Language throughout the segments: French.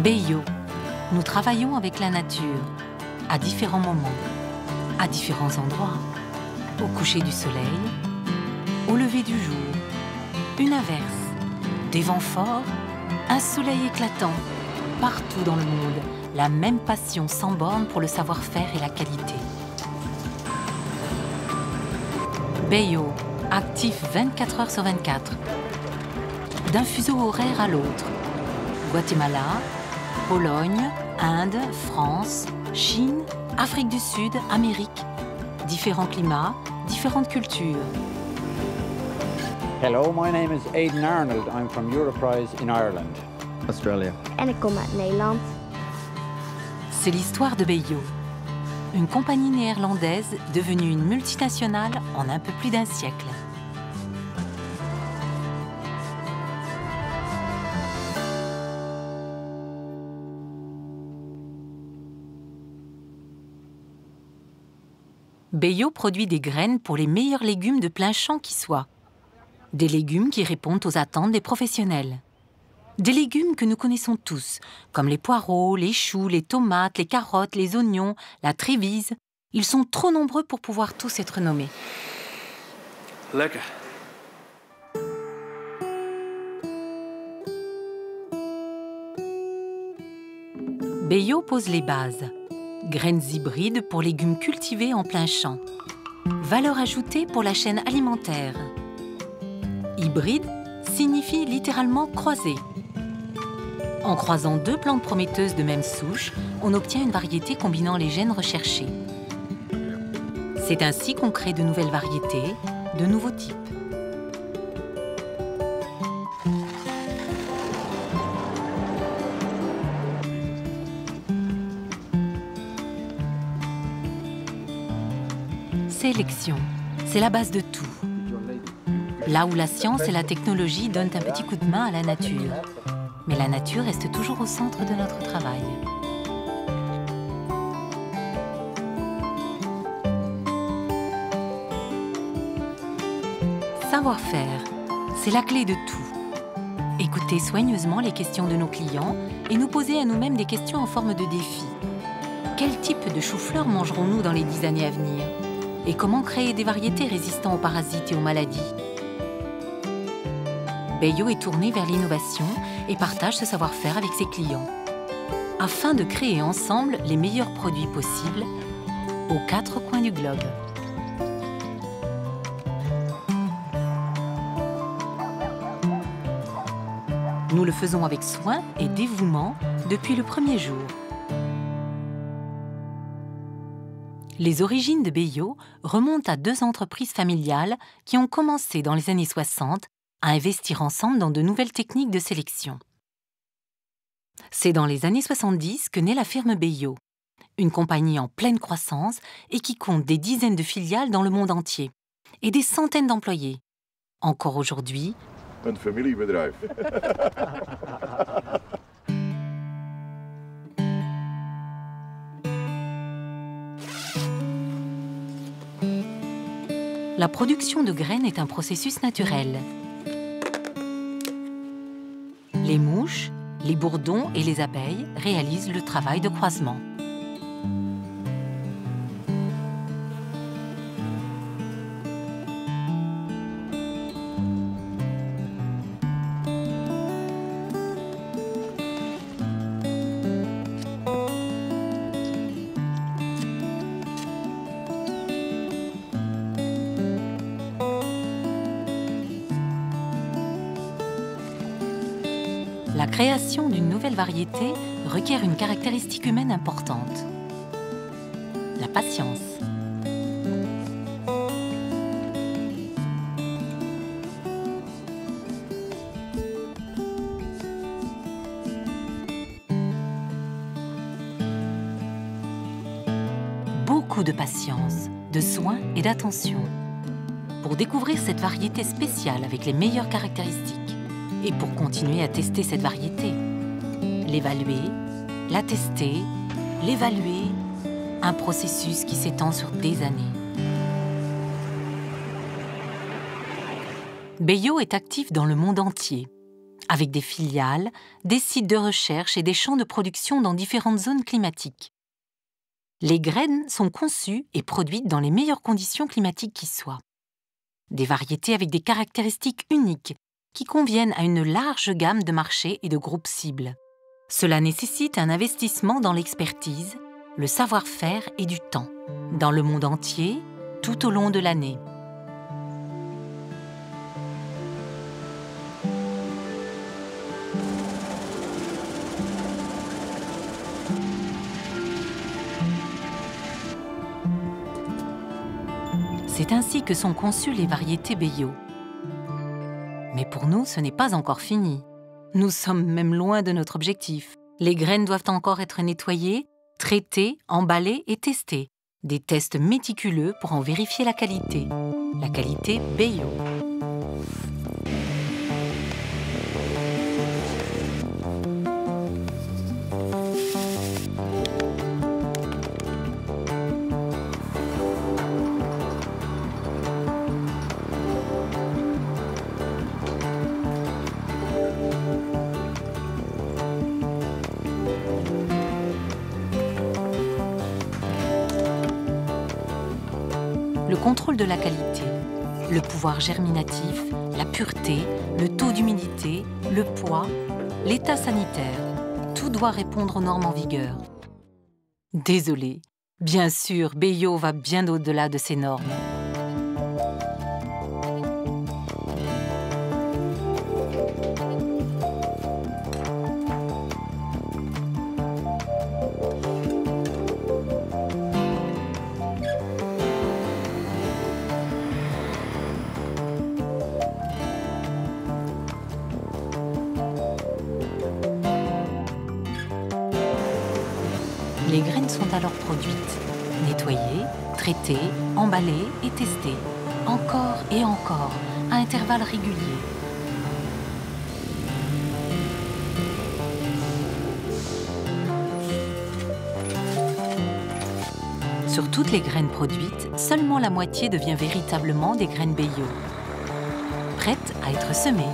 Beyo, nous travaillons avec la nature, à différents moments, à différents endroits, au coucher du soleil, au lever du jour, une averse, des vents forts, un soleil éclatant, partout dans le monde, la même passion sans borne pour le savoir-faire et la qualité. Beyo, actif 24 heures sur 24, d'un fuseau horaire à l'autre. Guatemala, Pologne, Inde, France, Chine, Afrique du Sud, Amérique. Différents climats, différentes cultures. Hello, my name is Aidan Arnold. I'm from Europrise in Ireland. Australia. En ik kom uit Nederland. C'est l'histoire de Beyo, une compagnie néerlandaise devenue une multinationale en un peu plus d'un siècle. Beyo produit des graines pour les meilleurs légumes de plein champ qui soient. Des légumes qui répondent aux attentes des professionnels. Des légumes que nous connaissons tous, comme les poireaux, les choux, les tomates, les carottes, les oignons, la trévise. Ils sont trop nombreux pour pouvoir tous être nommés. Lekker. Beyo pose les bases. Graines hybrides pour légumes cultivés en plein champ. Valeur ajoutée pour la chaîne alimentaire. Hybride signifie littéralement croisé. En croisant deux plantes prometteuses de même souche, on obtient une variété combinant les gènes recherchés. C'est ainsi qu'on crée de nouvelles variétés, de nouveaux types. Sélection, c'est la base de tout. Là où la science et la technologie donnent un petit coup de main à la nature. Mais la nature reste toujours au centre de notre travail. Savoir-faire, c'est la clé de tout. Écouter soigneusement les questions de nos clients et nous poser à nous-mêmes des questions en forme de défi. Quel type de chou-fleur mangerons-nous dans les 10 années à venir? Et comment créer des variétés résistantes aux parasites et aux maladies? Beyo est tourné vers l'innovation et partage ce savoir-faire avec ses clients, afin de créer ensemble les meilleurs produits possibles aux 4 coins du globe. Nous le faisons avec soin et dévouement depuis le premier jour. Les origines de Beyo remontent à 2 entreprises familiales qui ont commencé dans les années 60 à investir ensemble dans de nouvelles techniques de sélection. C'est dans les années 70 que naît la firme Beyo, une compagnie en pleine croissance et qui compte des dizaines de filiales dans le monde entier et des centaines d'employés. Encore aujourd'hui, een familiebedrijf. la production de graines est un processus naturel. Les mouches, les bourdons et les abeilles réalisent le travail de croisement. La création d'une nouvelle variété requiert une caractéristique humaine importante, la patience. Beaucoup de patience, de soin et d'attention pour découvrir cette variété spéciale avec les meilleures caractéristiques. Et pour continuer à tester cette variété, l'évaluer, la tester, l'évaluer, un processus qui s'étend sur des années. Beyo est actif dans le monde entier, avec des filiales, des sites de recherche et des champs de production dans différentes zones climatiques. Les graines sont conçues et produites dans les meilleures conditions climatiques qui soient. Des variétés avec des caractéristiques uniques qui conviennent à une large gamme de marchés et de groupes cibles. Cela nécessite un investissement dans l'expertise, le savoir-faire et du temps, dans le monde entier, tout au long de l'année. C'est ainsi que sont conçues les variétés Beyo. Mais pour nous, ce n'est pas encore fini. Nous sommes même loin de notre objectif. Les graines doivent encore être nettoyées, traitées, emballées et testées. Des tests méticuleux pour en vérifier la qualité. La qualité Beyo. Le contrôle de la qualité, le pouvoir germinatif, la pureté, le taux d'humidité, le poids, l'état sanitaire, tout doit répondre aux normes en vigueur. Désolé, bien sûr, Beyo va bien au-delà de ces normes. Les graines sont alors produites, nettoyées, traitées, emballées et testées, encore et encore, à intervalles réguliers. Sur toutes les graines produites, seulement la moitié devient véritablement des graines Beyo, prêtes à être semées.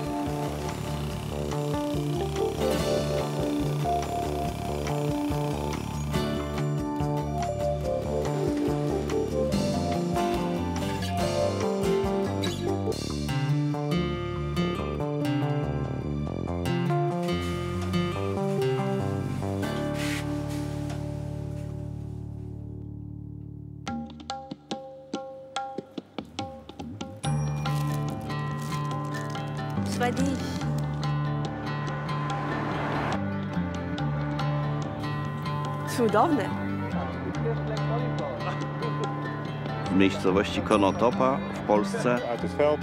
Cudowne. W miejscowości Konotopa w Polsce uit het veld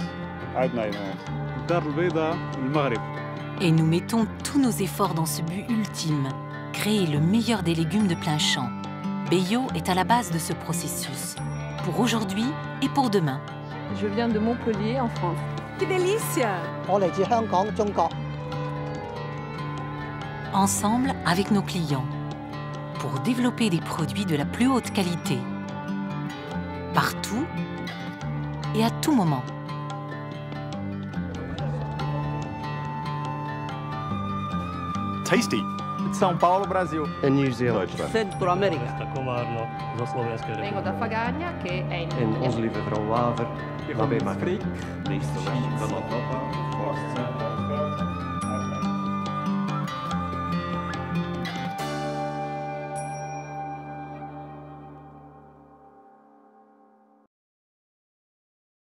uit Nederland. دار البيضاء المغرب. Et nous mettons tous nos efforts dans ce but ultime, créer le meilleur des légumes de plein champ. Beyo est à la base de ce processus, pour aujourd'hui et pour demain. Je viens de Montpellier, en France. Que delícia! 我嚟自香港、中國。 Ensemble avec nos clients, pour développer des produits de la plus haute qualité, partout et à tout moment. Tasty. São Paulo, Brasil. In New Zealand. Centro-América. Komárno zo Slovenskej Vengo da Fagagna, che è in In onze lieve vrouw Waver, waar wij maken. w miejscowości Konotopa w Polsce.